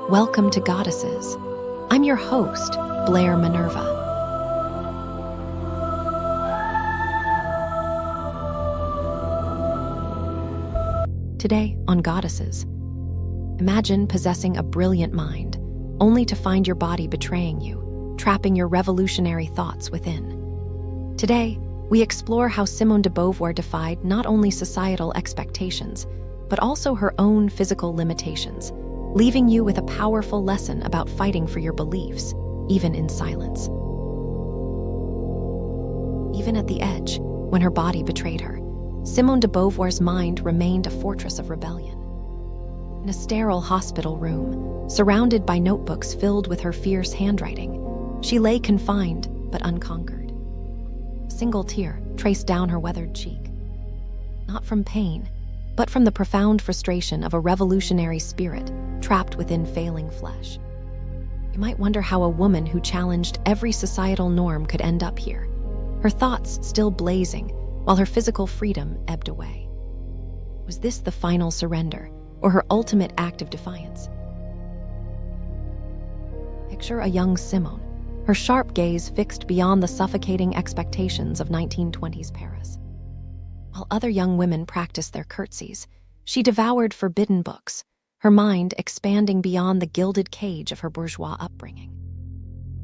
Welcome to Goddesses. I'm your host, Blair Minerva. Today on Goddesses, imagine possessing a brilliant mind, only to find your body betraying you, trapping your revolutionary thoughts within. Today, we explore how Simone de Beauvoir defied not only societal expectations, but also her own physical limitations, leaving you with a powerful lesson about fighting for your beliefs, even in silence. Even at the edge, when her body betrayed her, Simone de Beauvoir's mind remained a fortress of rebellion. In a sterile hospital room, surrounded by notebooks filled with her fierce handwriting, she lay confined but unconquered. A single tear traced down her weathered cheek. Not from pain, but from the profound frustration of a revolutionary spirit trapped within failing flesh. You might wonder how a woman who challenged every societal norm could end up here, her thoughts still blazing while her physical freedom ebbed away. Was this the final surrender, or her ultimate act of defiance? Picture a young Simone, her sharp gaze fixed beyond the suffocating expectations of 1920s Paris. While other young women practiced their curtsies, she devoured forbidden books, her mind expanding beyond the gilded cage of her bourgeois upbringing.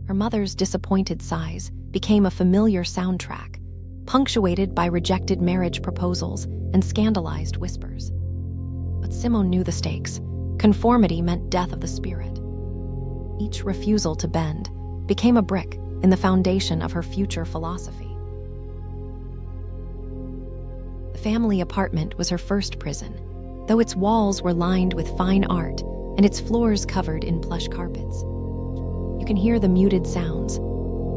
Her mother's disappointed sighs became a familiar soundtrack, punctuated by rejected marriage proposals and scandalized whispers. But Simone knew the stakes. Conformity meant death of the spirit. Each refusal to bend became a brick in the foundation of her future philosophy. The family apartment was her first prison, though its walls were lined with fine art and its floors covered in plush carpets. You can hear the muted sounds,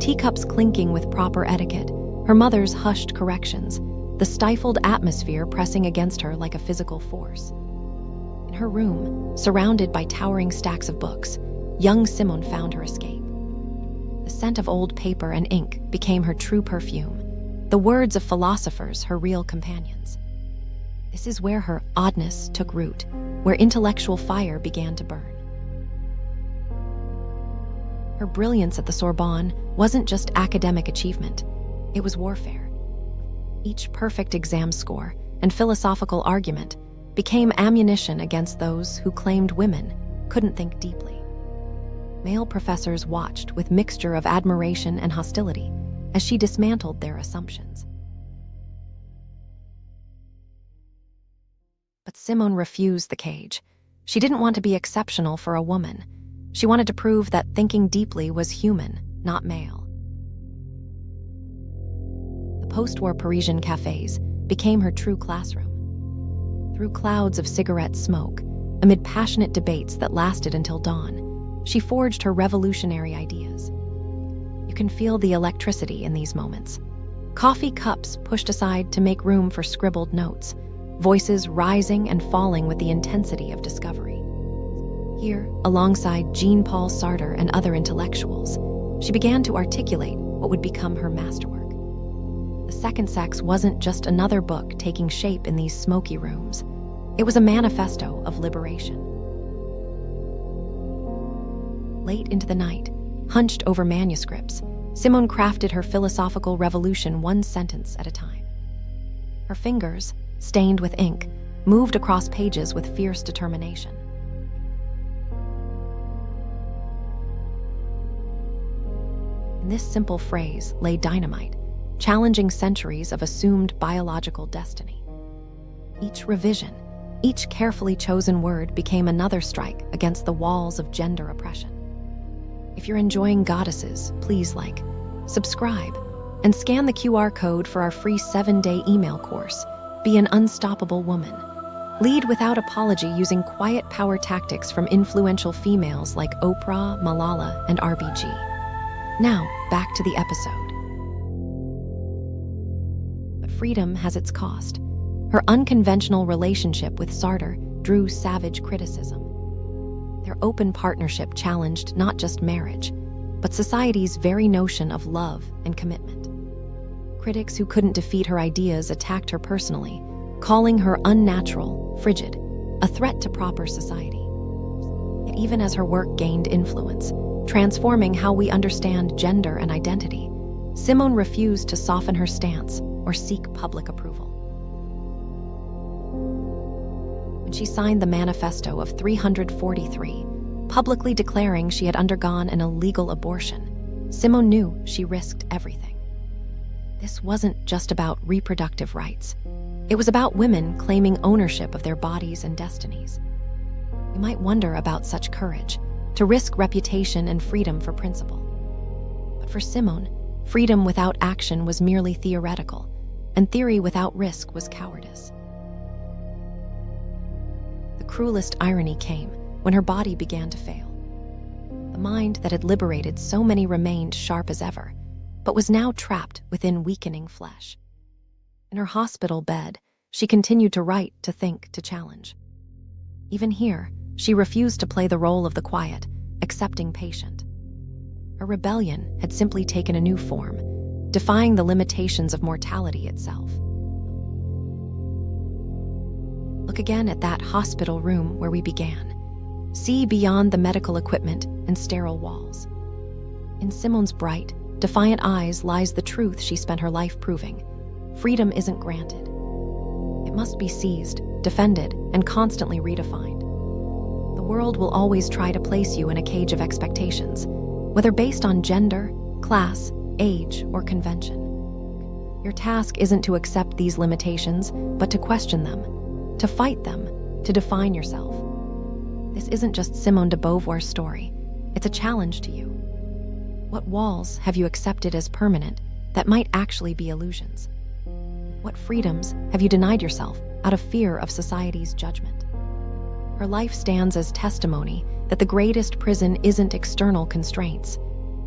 teacups clinking with proper etiquette, her mother's hushed corrections, the stifled atmosphere pressing against her like a physical force. In her room, surrounded by towering stacks of books, young Simone found her escape. The scent of old paper and ink became her true perfume, the words of philosophers her real companions. This is where her oddness took root, where intellectual fire began to burn. Her brilliance at the Sorbonne wasn't just academic achievement, it was warfare. Each perfect exam score and philosophical argument became ammunition against those who claimed women couldn't think deeply. Male professors watched with mixture of admiration and hostility as she dismantled their assumptions. But Simone refused the cage. She didn't want to be exceptional for a woman. She wanted to prove that thinking deeply was human, not male. The post-war Parisian cafes became her true classroom. Through clouds of cigarette smoke, amid passionate debates that lasted until dawn, she forged her revolutionary ideas. You can feel the electricity in these moments. Coffee cups pushed aside to make room for scribbled notes, voices rising and falling with the intensity of discovery. Here, alongside Jean-Paul Sartre and other intellectuals, she began to articulate what would become her masterwork. The Second Sex wasn't just another book taking shape in these smoky rooms. It was a manifesto of liberation. Late into the night, hunched over manuscripts, Simone crafted her philosophical revolution one sentence at a time. Her fingers, stained with ink, moved across pages with fierce determination. In this simple phrase lay dynamite, challenging centuries of assumed biological destiny. Each revision, each carefully chosen word became another strike against the walls of gender oppression. If you're enjoying Goddesses, please like, subscribe, and scan the QR code for our free 7-day email course, Be an Unstoppable Woman. Lead without apology using quiet power tactics from influential females like Oprah, Malala, and RBG. Now, back to the episode. But freedom has its cost. Her unconventional relationship with Sartre drew savage criticism. Their open partnership challenged not just marriage, but society's very notion of love and commitment. Critics who couldn't defeat her ideas attacked her personally, calling her unnatural, frigid, a threat to proper society. They even as her work gained influence, transforming how we understand gender and identity, Simone refused to soften her stance or seek public approval. When she signed the Manifesto of 343, publicly declaring she had undergone an illegal abortion, Simone knew she risked everything. This wasn't just about reproductive rights. It was about women claiming ownership of their bodies and destinies. You might wonder about such courage, to risk reputation and freedom for principle. But for Simone, freedom without action was merely theoretical, and theory without risk was cowardice. The cruelest irony came when her body began to fail. The mind that had liberated so many remained sharp as ever, but was now trapped within weakening flesh. In her hospital bed, she continued to write, to think, to challenge. Even here, she refused to play the role of the quiet, accepting patient. Her rebellion had simply taken a new form, defying the limitations of mortality itself. Look again at that hospital room where we began. See beyond the medical equipment and sterile walls. In Simone's bright, defiant eyes lies the truth she spent her life proving. Freedom isn't granted. It must be seized, defended, and constantly redefined. The world will always try to place you in a cage of expectations, whether based on gender, class, age, or convention. Your task isn't to accept these limitations, but to question them, to fight them, to define yourself. This isn't just Simone de Beauvoir's story. It's a challenge to you. What walls have you accepted as permanent that might actually be illusions? What freedoms have you denied yourself out of fear of society's judgment? Her life stands as testimony that the greatest prison isn't external constraints,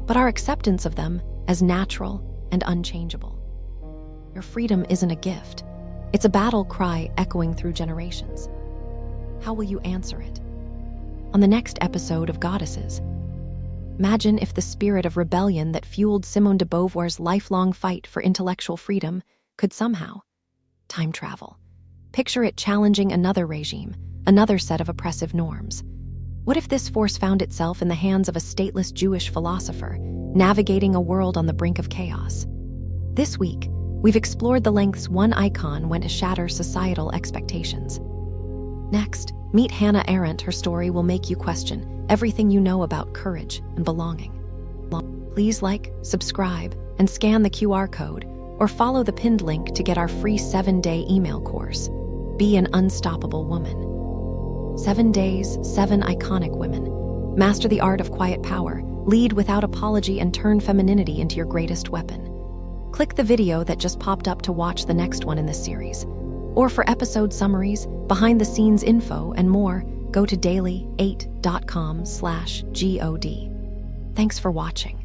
but our acceptance of them as natural and unchangeable. Your freedom isn't a gift. It's a battle cry echoing through generations. How will you answer it? On the next episode of Goddesses, imagine if the spirit of rebellion that fueled Simone de Beauvoir's lifelong fight for intellectual freedom could somehow time travel. Picture it challenging another regime, another set of oppressive norms. What if this force found itself in the hands of a stateless Jewish philosopher, navigating a world on the brink of chaos? This week, we've explored the lengths one icon went to shatter societal expectations. Next, meet Hannah Arendt. Her story will make you question everything you know about courage and belonging. Please like, subscribe, and scan the QR code, or follow the pinned link to get our free 7-day email course, Be an Unstoppable Woman. 7 days, 7 iconic women. Master the art of quiet power, lead without apology, and turn femininity into your greatest weapon. Click the video that just popped up to watch the next one in this series. Or for episode summaries, behind-the-scenes info, and more, go to daily8.com/god. Thanks for watching.